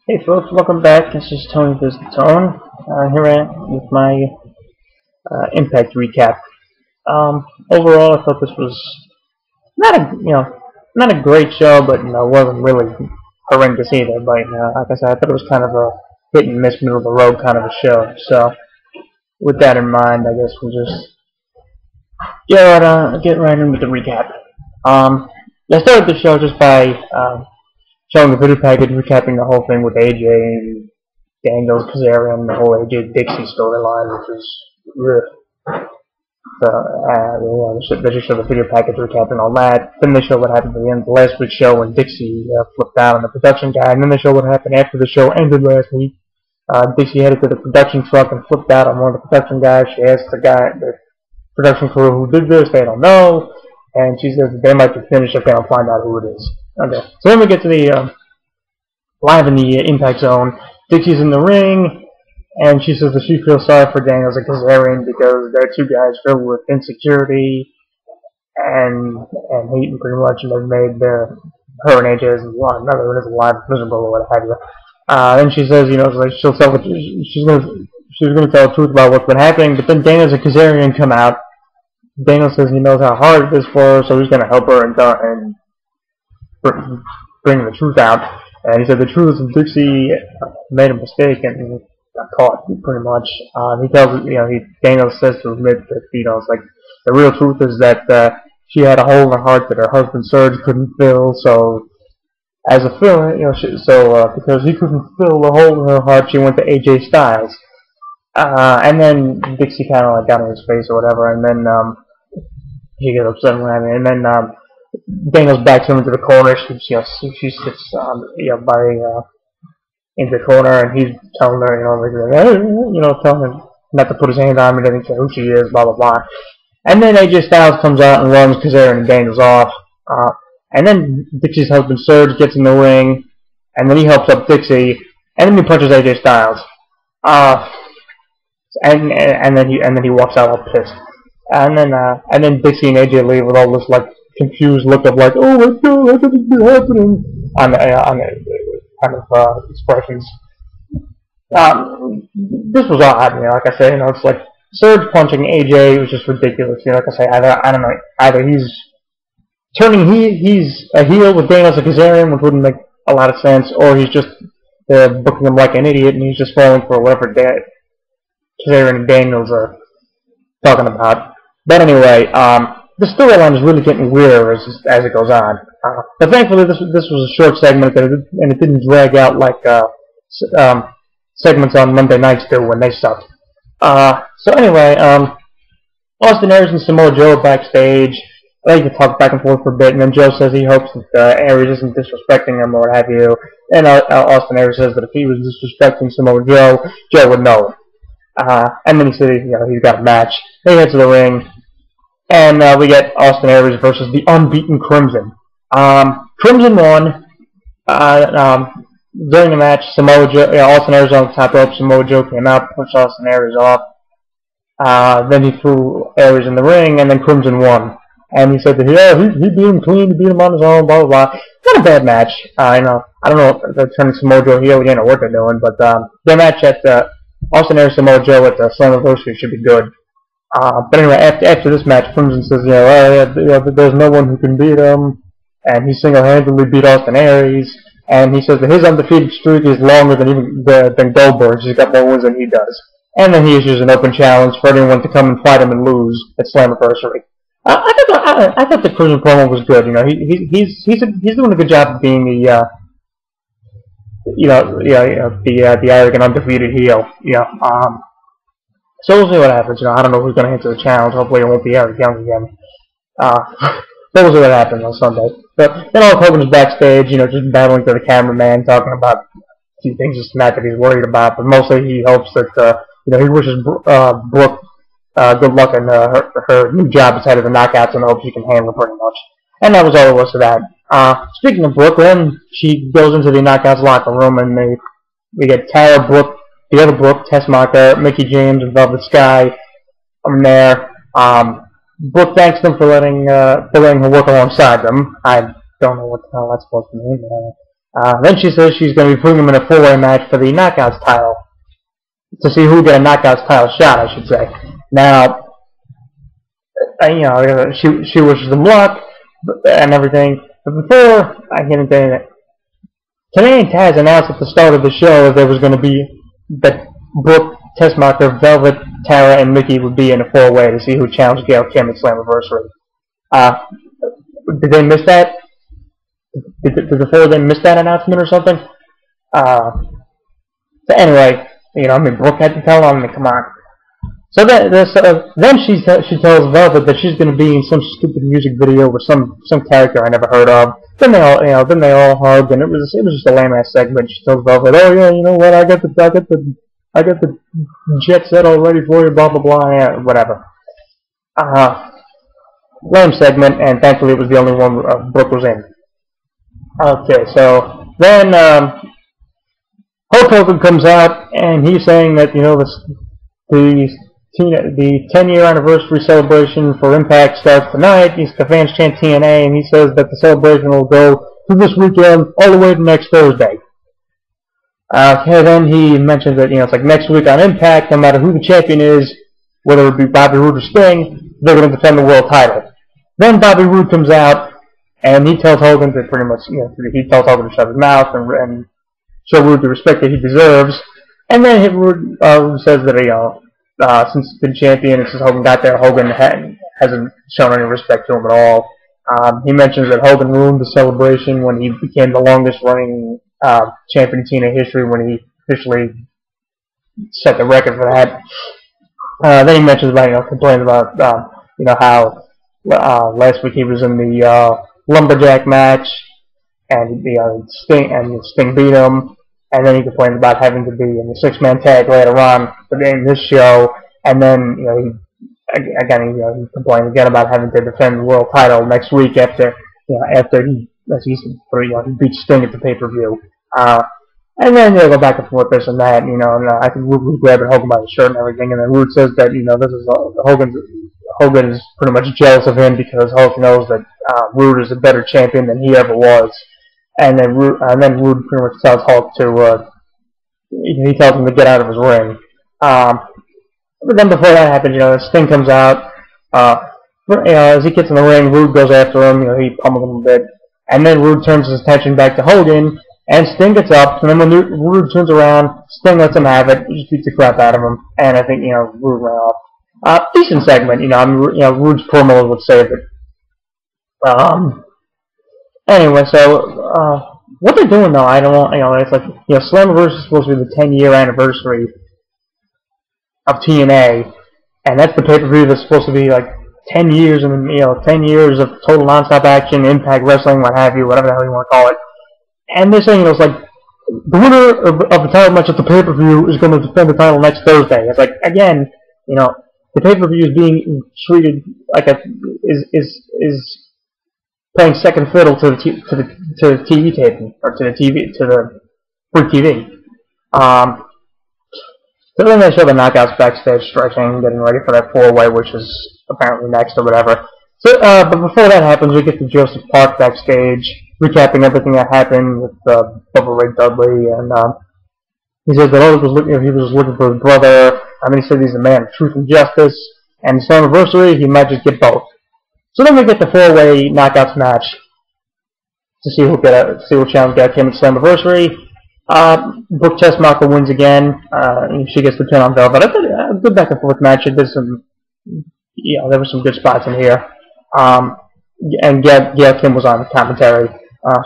Hey folks, welcome back. This is Tony Visit Tone. Here I am with my Impact recap. Overall, I thought this was not a not a great show, but it wasn't really horrendous either. But like I said, I thought it was kind of a hit and miss, middle of the road kind of a show. So with that in mind, I guess we'll just get right in with the recap. I started the show just by showing the video package, recapping the whole thing with AJ and Daniels, Kazarian, the whole AJ Dixie storyline, which was ugh. They just showed the video package recapping all that. Then they showed what happened at the end of last week's show when Dixie flipped out on the production guy. And then they showed what happened after the show ended last week. Dixie headed to the production truck and flipped out on one of the production guys. She asked the production crew who did this. They don't know. And she says that they might be finished. Okay, I'll find out who it is. Okay. So then we get to the live in the Impact Zone. Dixie's in the ring, and she says that she feels sorry for Daniels and Kazarian because they're two guys filled with insecurity and hate, and pretty much, and they've made her and AJ as another one is alive, miserable, or what have you. Then she says, like she's gonna tell the truth about what's been happening, but then Daniels and Kazarian come out. Daniels says he knows how hard it is for her, so he's gonna help her and bring the truth out. And he said the truth is Dixie made a mistake and got caught, pretty much. He tells, Daniels says to admit that, it's like the real truth is that she had a hole in her heart that her husband Serge couldn't fill. So as a fill, because he couldn't fill the hole in her heart, she went to AJ Styles. And then Dixie kind of like got in his face or whatever, and then she gets upset and whatever, and then Daniels backs him into the corner. She sits into the corner, and he's telling her, telling him not to put his hand on me, doesn't care who she is, blah blah blah. And then AJ Styles comes out and runs Kazarian and Daniels off. And then Dixie's husband Serge gets in the ring, and then he helps up Dixie, and then he punches AJ Styles. And then he walks out all pissed. And then Dixie and AJ leave with all this like confused look of like, oh my god, how could this be happening? On the kind of expressions. This was odd, like I said, it's like Serge punching AJ was just ridiculous. Like I say, I don't know, either he's a heel with Daniels and Kazarian, which wouldn't make a lot of sense, or he's just booking him like an idiot and he's just falling for whatever Kazarian and Daniels are talking about. But anyway, the storyline is really getting weirder as it goes on. But thankfully, this was a short segment, and it didn't drag out like segments on Monday nights do when they suck. So anyway, Austin Aries and Samoa Joe are backstage. They can talk back and forth for a bit, and then Joe says he hopes that Aries isn't disrespecting him or what have you. And Austin Aries says that if he was disrespecting Samoa Joe, Joe would know. And then he said he's got a match. They head to the ring, and we get Austin Aries versus the unbeaten Crimson. Crimson won. During the match, Austin Aries on the top rope. Samoa Joe came out, pushed Austin Aries off. Then he threw Aries in the ring, and then Crimson won. And he said that he beat him clean, he beat him on his own, blah blah blah. Not a bad match. I don't know if they're turning Samoa Joe heel again or what they're doing, but their match at Austin Aries Samoa Joe at the Slammiversary should be good. But anyway, after this match, Crimson says, there's no one who can beat him, and he single-handedly beat Austin Aries, and he says that his undefeated streak is longer than Goldberg's. He's got more wins than he does. And then he issues an open challenge for anyone to come and fight him and lose at Slammiversary. I thought the Crimson promo was good. He's doing a good job of being the arrogant undefeated heel. So we'll see what happens. I don't know who's going to answer the challenge. Hopefully it won't be Eric Young again. But we'll see what happens on Sunday. But then Hulk Hogan is backstage, just battling to the cameraman, talking about a few things that he's worried about. But mostly he hopes that, he wishes Brooke good luck in her new job as head of the Knockouts, and hopes she can handle it pretty much. And that was all there was to that. Speaking of Brooke, then she goes into the Knockouts locker room, and we get Tara, Brooke, the other Brooke, Tessmacher, Mickie James, and Velvet Sky from there. Brooke thanks them for letting her work alongside them. I don't know what the hell that's supposed to mean. Then she says she's going to be putting him in a four-way match for the Knockouts title. To see who get a Knockouts title shot, I should say. Now, she wishes them luck and everything. But before I get into it, Canadian Taz announced at the start of the show that there was going to be that Brooke, Tessmacher, Velvet, Tara, and Mickey would be in a four-way to see who challenged Gail Kim at Slammiversary. Did they miss that? Did the four of them miss that announcement or something? So anyway, Brooke had to tell them, come on. So then she tells Velvet that she's going to be in some stupid music video with some character I never heard of. Then they all hugged, and it was just a lame ass segment. She tells Velvet, oh yeah, you know what? I got the jet set all ready for you. Blah blah blah. Yeah, whatever. Lame segment, and thankfully it was the only one Brooke was in. Okay, so then Hulk Hogan comes out, and he's saying that the 10-year anniversary celebration for Impact starts tonight. The fans chant TNA, and he says that the celebration will go through this weekend all the way to next Thursday. Okay, then he mentions that it's like next week on Impact, no matter who the champion is, whether it be Bobby Roode or Sting, they're going to defend the world title. Then Bobby Roode comes out, and he tells Hogan to pretty much, he tells Hogan to shut his mouth and show Roode the respect that he deserves. And then Roode says that since he's been champion and since Hogan got there, Hogan hasn't shown any respect to him at all. He mentions that Hogan ruined the celebration when he became the longest-running champion in TNA history when he officially set the record for that. Then he mentions about complains about how last week he was in the lumberjack match and Sting beat him. And then he complains about having to be in the six-man tag later on in this show. And then, he complains again about having to defend the world title next week after he beats Sting at the pay-per-view. And then they go back and forth this and that, and I think Roode grabbing Hogan by the shirt and everything. And then Roode says that this is Hogan is pretty much jealous of him because Hulk knows that Roode is a better champion than he ever was. And then Roode pretty much tells Hulk to, he tells him to get out of his ring. But then before that happens, Sting comes out. As he gets in the ring, Roode goes after him. He pummels him a bit. And then Roode turns his attention back to Hogan, and Sting gets up. And then when Roode turns around, Sting lets him have it. He just beats the crap out of him. And I think, Roode ran off. Decent segment, Roode's promo would save it. Anyway, so, what they're doing though, I don't know, it's like, Slammiversary is supposed to be the 10-year anniversary of TNA, and that's the pay-per-view that's supposed to be like 10 years, and 10 years of total non-stop action, Impact Wrestling, what have you, whatever the hell you want to call it. And they're saying, it's like, the winner of the title match at the pay-per-view is going to defend the title next Thursday. It's like, again, the pay-per-view is being treated like is playing second fiddle to the TV taping, or to the free TV. So then they show the Knockouts backstage stretching, getting ready for that four-way, which is apparently next or whatever. So, but before that happens, we get to Joseph Park backstage, recapping everything that happened with Bubba Ray Dudley, and he says that he was looking for his brother. He said he's a man of truth and justice, and his anniversary, he might just get both. So then we get the four-way Knockouts match to see who challenge Gail Kim at Slammiversary. Brooke Tessmacher wins again. She gets the pin on Velvet. A good back and forth match. There were some good spots in here. And Gail Kim was on the commentary.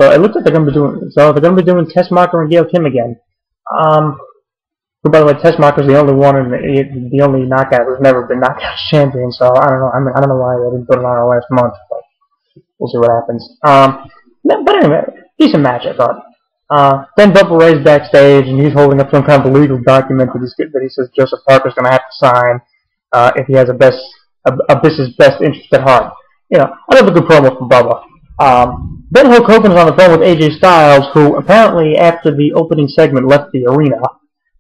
So it looks like they're going to be doing Tessmacher and Gail Kim again. By the way, Tessmacher's the only one and the only knockout who's never been Knockouts champion. So I don't know. I don't know why they didn't put it on last month, but we'll see what happens. But anyway, decent match, I thought. Then Bubba Ray's backstage, and he's holding up some kind of legal document that he says Joseph Parker's going to have to sign if he has Abyss's best interest at heart. Another good promo from Bubba. Then Hulk Hogan's on the phone with AJ Styles, who apparently after the opening segment left the arena.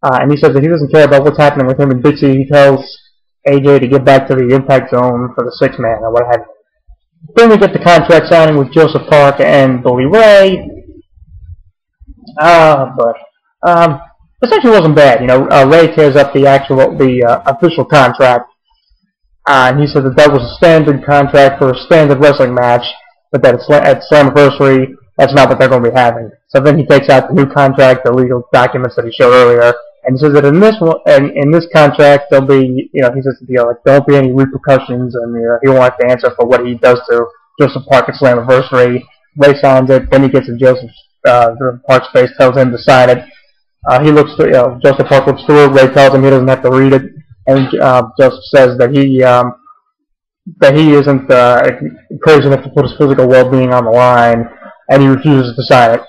And he says that he doesn't care about what's happening with him and Dixie. He tells AJ to get back to the Impact Zone for the six-man or what have you. Then we get the contract signing with Joseph Park and Bully Ray. But essentially wasn't bad. Ray tears up the official contract, and he said that was a standard contract for a standard wrestling match, but that at Slammiversary, that's not what they're going to be having. So then he takes out the new contract, the legal documents that he showed earlier, and he says that in this contract there'll be, he says like there won't be any repercussions, and he won't have to answer for what he does to Joseph Park at Slammiversary. Ray signs it, then he gets in Joseph Park's face, tells him to sign it. Joseph Park looks through it. Ray tells him he doesn't have to read it, and Joseph says that he isn't crazy enough to put his physical well-being on the line, and he refuses to sign it.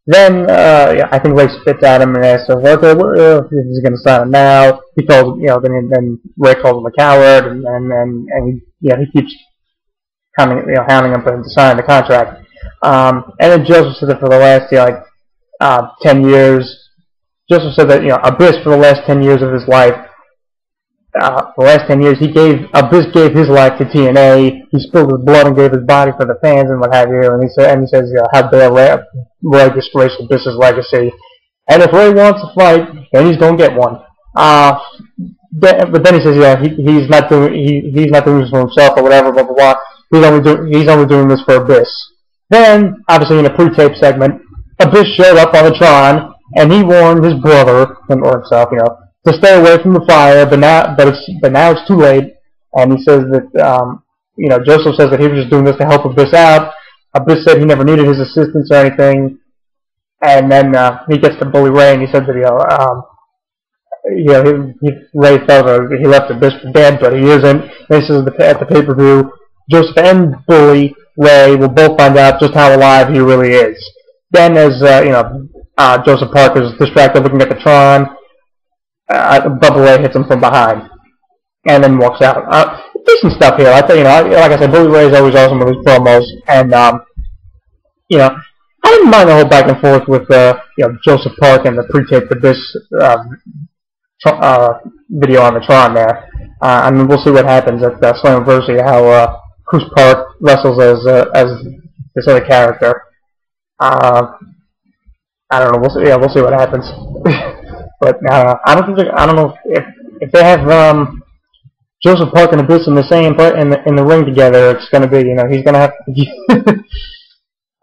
Then I think Ray spits at him and asks, "Okay, is he going to sign it now?" He calls, then Ray calls him a coward, and he keeps hounding him for him to sign the contract. And then Joseph said that for the last 10 years. Joseph said that Abyss for the last 10 years of his life. For the last 10 years, Abyss gave his life to TNA. He spilled his blood and gave his body for the fans and what have you. And he says, how dare Ray disgrace Abyss's legacy? And if Ray wants to fight, then he's going to get one. But then he says, he's not doing this for himself or whatever, blah blah blah. He's only doing this for Abyss. Then, obviously, in a pre-tape segment, Abyss showed up on the Tron, and he warned his brother or himself, to stay away from the fire. But now it's too late. And he says that Joseph says that he was just doing this to help Abyss out. Abyss said he never needed his assistance or anything. And then he gets to bully Ray, and he said that Ray felt he left Abyss for dead, but he isn't. And he says at the pay-per-view, Joseph and Bully Ray will both find out just how alive he really is. Then, as Joseph Park is distracted looking at the Tron, Bubba Ray hits him from behind, and then walks out. Decent stuff here. I think like I said, Bully Ray is always awesome with his promos, and I didn't mind the whole back and forth with Joseph Park and the pre-taped Abyss video on the Tron there. I mean, we'll see what happens at Slammiversary, how Chris Park wrestles as this other character. I don't know. We'll see what happens. But I don't know if they have Joseph Park and Abyss in the same in the ring together. It's going to be he's going to have.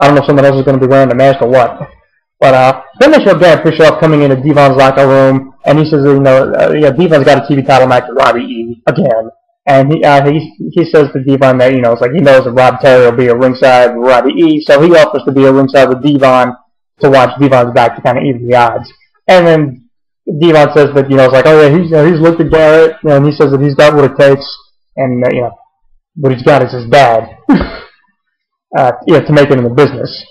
I don't know if someone else is going to be wearing the mask or what. But then they show Garrett Bischoff coming into Devon's locker room, and he says Devon's got a TV title match with Robbie E again. And he says to Devon that it's like he knows that Rob Terry will be a ringside with Robbie E, so he offers to be a ringside with Devon to watch Devon's back to kind of even the odds. And then Devon says that it's like, oh yeah, he's looked at Garrett, and he says that he's got what it takes, and what he's got is his dad, to make it in the business.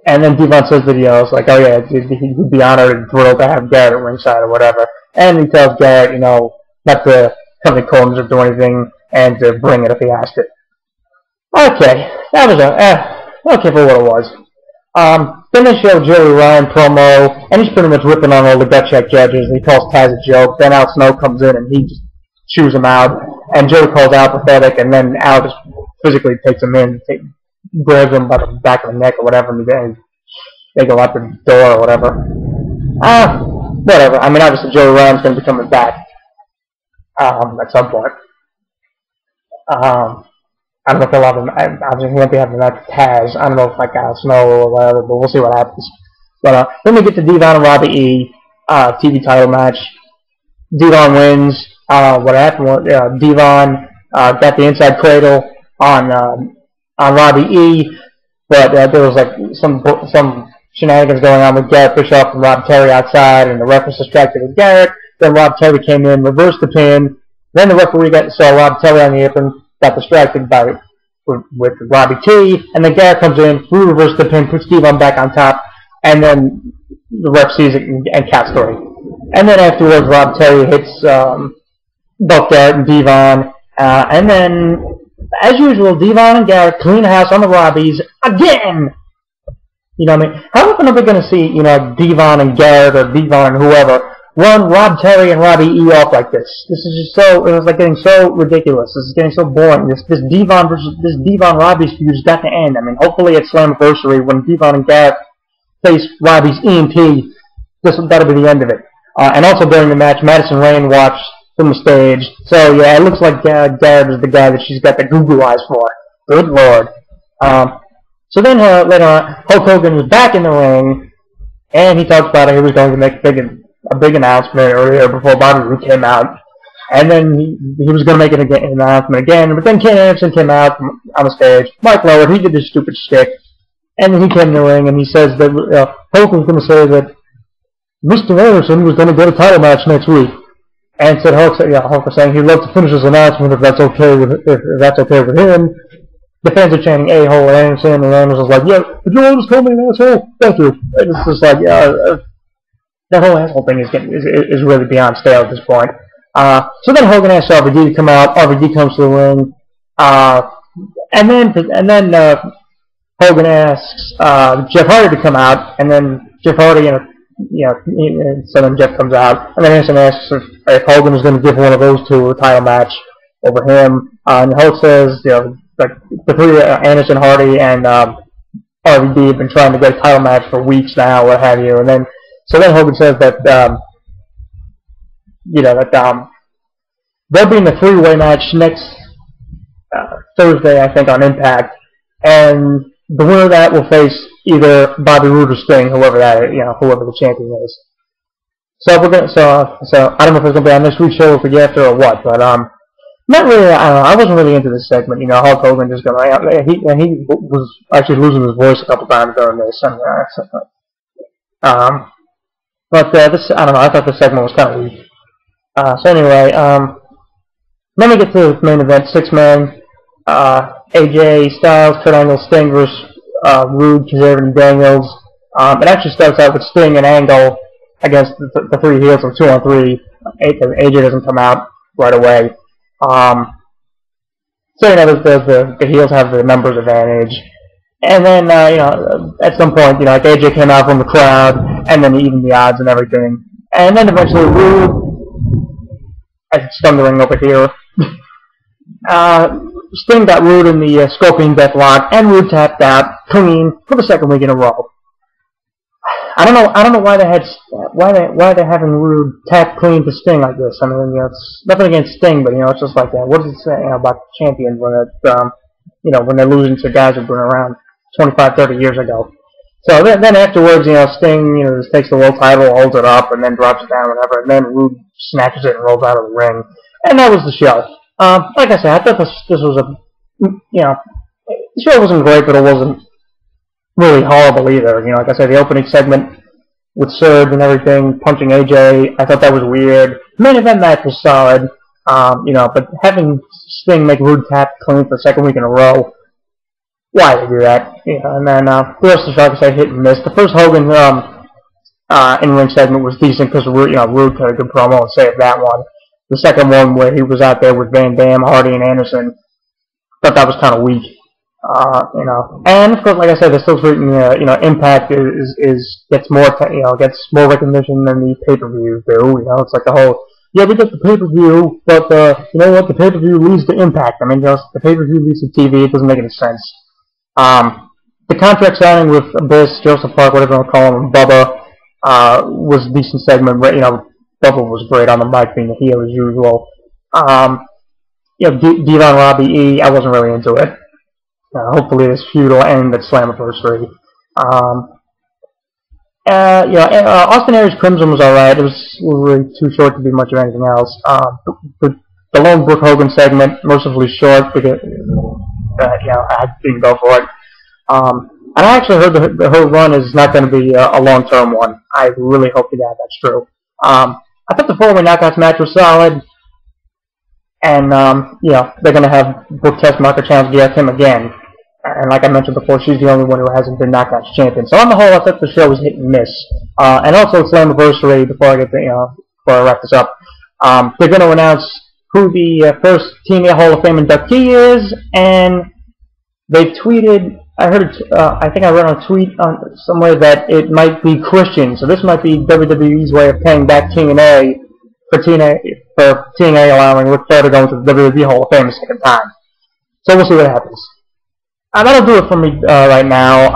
And then Devon says that it's like, oh yeah, he'd be honored and thrilled to have Garrett at ringside or whatever. And he tells Garrett, not to come to Combs or do anything, and to bring it if he asked it. Okay, that was okay for what it was. Then they show Joey Ryan promo, and he's pretty much ripping on all the gut check judges. He calls Taz a joke. Then Al Snow comes in and he just chews him out. And Joey calls Al pathetic, and then Al just physically takes him in, grabs him by the back of the neck or whatever, and they go out the door or whatever. Whatever. I mean, obviously Joey Ryan's going to be coming back at some point. I don't know if they'll have him. Obviously, he won't be having that Taz. I don't know if like Al Snow or whatever, but we'll see what happens. But then we get to Devon and Robbie E. TV title match. Devon wins. What happened was Devon got the inside cradle on Robbie E. But there was like some shenanigans going on with Garrett Bischoff and Rob Terry outside, and the ref was distracted with Garrett. Then Rob Terry came in, reversed the pin. Then the referee saw Rob Terry on the apron, got distracted with Robbie T, and then Garrett comes in, reverses the pin, puts Devon back on top, and then the ref sees it and counts 3. And then afterwards, Rob Terry hits both Garrett and Devon, and then, as usual, Devon and Garrett clean house on the Robbies again! You know what I mean? How often are we going to see, Devon and Garrett or Devon and whoever run Rob Terry and Robbie E off like this? This is just it was like getting so ridiculous. This is getting so boring. This Devon Robbie's feud has got to end. I mean, hopefully at Slammiversary when Devon and Garrett face Robbie's EMP, that'll be the end of it. And also during the match, Madison Rayne watched from the stage. So yeah, it looks like Garrett is the guy that she's got the Google eyes for. Good Lord. So then later on, Hulk Hogan was back in the ring, and he talks about how he was going to make a big announcement earlier before Bobby Roode came out. And then he was going to make an announcement again, but then Ken Anderson came out on the stage. Mike Lowered, he did his stupid shtick, and then he came in the ring and he says that Hulk was going to say that Mr. Anderson was going to get a title match next week. And said Hulk was saying he'd love to finish his announcement if that's okay with him. The fans are chanting a-hole at Anderson, and Anderson's like, yeah, did you always call me an asshole? Thank you. And it's just like, that whole asshole thing is really beyond stale at this point. So then Hogan asks RVD to come out. RVD comes to the ring, and then Hogan asks Jeff Hardy to come out, and then Jeff Hardy, so then Jeff comes out, and then Anderson asks if Hogan is going to give one of those two a title match over him, and Hulk says, like the three, Anderson, Hardy, and RVD have been trying to get a title match for weeks now, what have you, and then Hogan says that they'll be in the three-way match next Thursday, I think, on Impact, and the winner of that will face either Bobby Roode or Sting, whoever the champion is. So I don't know if it's gonna be on this week's show or forget after or what, but not really. I wasn't really into this segment. Hulk Hogan just going out. He was actually losing his voice a couple times during this. But this, I don't know. I thought this segment was kind of weak. So anyway, then we get to the main event, 6-man. AJ Styles, Kurt Angle, Sting versus Roode, Kazarian, and Daniels. It actually starts out with Sting and Angle against the three heels of 2-on-3. AJ doesn't come out right away. So the heels have the numbers advantage, and then at some point like AJ came out from the crowd, and then he evened the odds and everything, and then eventually Roode, I spun the ring over here. Sting got Roode in the Scorpion Deathlock, and Roode tapped out clean for the second week in a row. I don't know why they're having Roode tap clean to Sting like this. I mean, it's nothing against Sting, but it's just like that. What does it say about champions when when they're losing to guys who've been around 25, 30 years ago? So then afterwards, Sting just takes the world title, holds it up, and then drops it down, whatever, and then Roode snatches it and rolls out of the ring, and that was the show. Like I said, I thought this was the show wasn't great, but it wasn't really horrible either. Like I said, the opening segment with Surge and everything, punching AJ, I thought that was weird. The main event match was solid, but having Sting make Roode tap clean for the second week in a row, why they do that? And then the rest of the show, like I said, hit and miss. The first Hogan in-ring segment was decent because Roode cut a good promo and saved that one. The second one where he was out there with Van Dam, Hardy, and Anderson, thought that was kind of weak. And of course, like I said, they're still treating Impact gets more recognition than the pay-per-views do. It's like the whole we get the pay-per-view, but the pay-per-view leads to Impact. I mean, the pay-per-view leads to TV. It doesn't make any sense. The contract signing with Abyss, Joseph Park, whatever you want to call him, and Bubba was a decent segment. Bubba was great on the mic, being a heel as usual. Devon Robbie E, I wasn't really into it. Hopefully this feud will end at Slammiversary. Austin Aries Crimson was alright. It was really too short to be much of anything else. The lone Brooke Hogan segment, mercifully short because I didn't go for it. And I actually heard her run is not going to be a long-term one. I really hope to God that's true. I thought the 4-way knockouts match was solid. And, they're going to have Brooke Tessmacher challenge DX him again. And like I mentioned before, she's the only one who hasn't been Knockouts champion. So on the whole, I thought the show was hit and miss. And also Slammiversary, before I wrap this up, they're going to announce who the first TNA Hall of Fame inductee is, and they've tweeted, I think I read on a tweet somewhere that it might be Christian. So this might be WWE's way of paying back TNA for TNA allowing Ric Flair to go into the WWE Hall of Fame a second time. So we'll see what happens. That'll do it for me right now.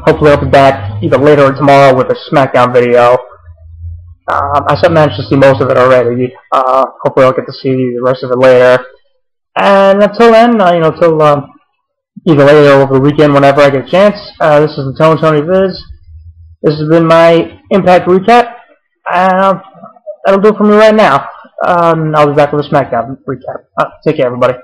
Hopefully I'll be back, either later or tomorrow with a SmackDown video. I managed to see most of it already. Hopefully I'll get to see the rest of it later. And until then, till either later or over the weekend, whenever I get a chance, this is the Tony Viz. This has been my Impact recap. That'll do it for me right now. I'll be back with a SmackDown recap. Take care, everybody.